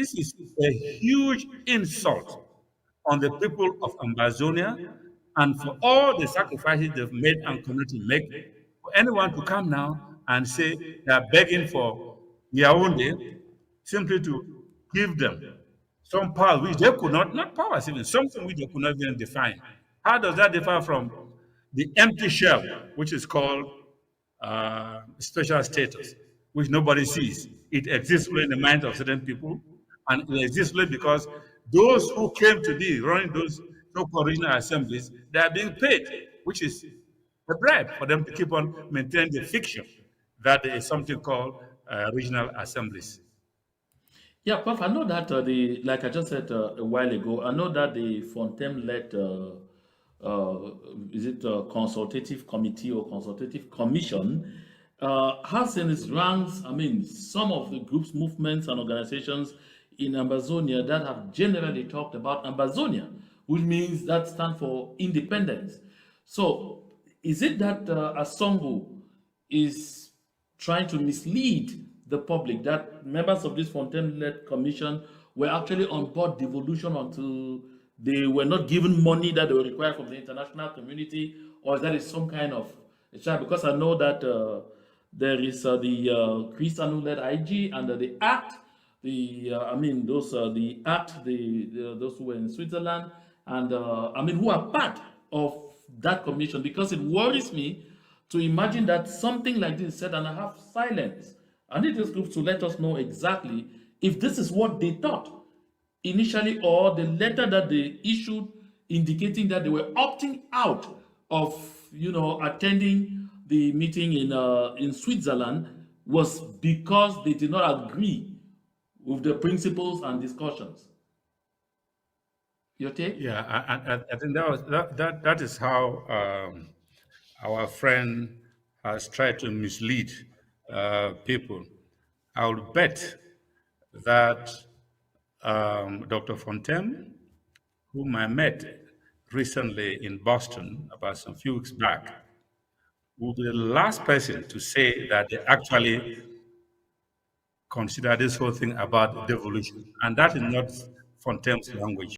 This is a huge insult on the people of Ambazonia and for all the sacrifices they've made and continue to make. For anyone to come now and say they are begging for Yaoundé simply to give them some power which they could not powers even, something which they could not even define. How does that differ from the empty shell, which is called special status, which nobody sees? It exists only in the minds of certain people, and it exists only because those who claim to be running those so-called regional assemblies, they are being paid, which is a bribe for them to keep on maintaining the fiction that there is something called regional assemblies. Yeah, Prof, I know that like I just said a while ago, I know that the Fontaine-led, uh, is it a consultative committee or consultative commission, has in its ranks, I mean, some of the groups, movements, and organizations in Ambazonia that have generally talked about Ambazonia, which means that stands for independence. So, is it that Asongo is trying to mislead the public that members of this Fontaine-led commission were actually on board devolution until they were not given money that they were required from the international community, or is that is some kind of a trap? Because I know that there is the Chris Anu-led IG and the ACT, I mean those the ACT, those who were in Switzerland, and I mean who are part of that commission, because it worries me to imagine that something like this is said and I have silence. I need this group to let us know exactly if this is what they thought initially, or the letter that they issued indicating that they were opting out of attending the meeting in Switzerland was because they did not agree with the principles and discussions. Your take? Yeah, I think that is how our friend has tried to mislead people. I would bet that Dr. Fontaine, whom I met recently in Boston about some few weeks back, will be the last person to say that they actually consider this whole thing about devolution. And that is not Fontaine's language.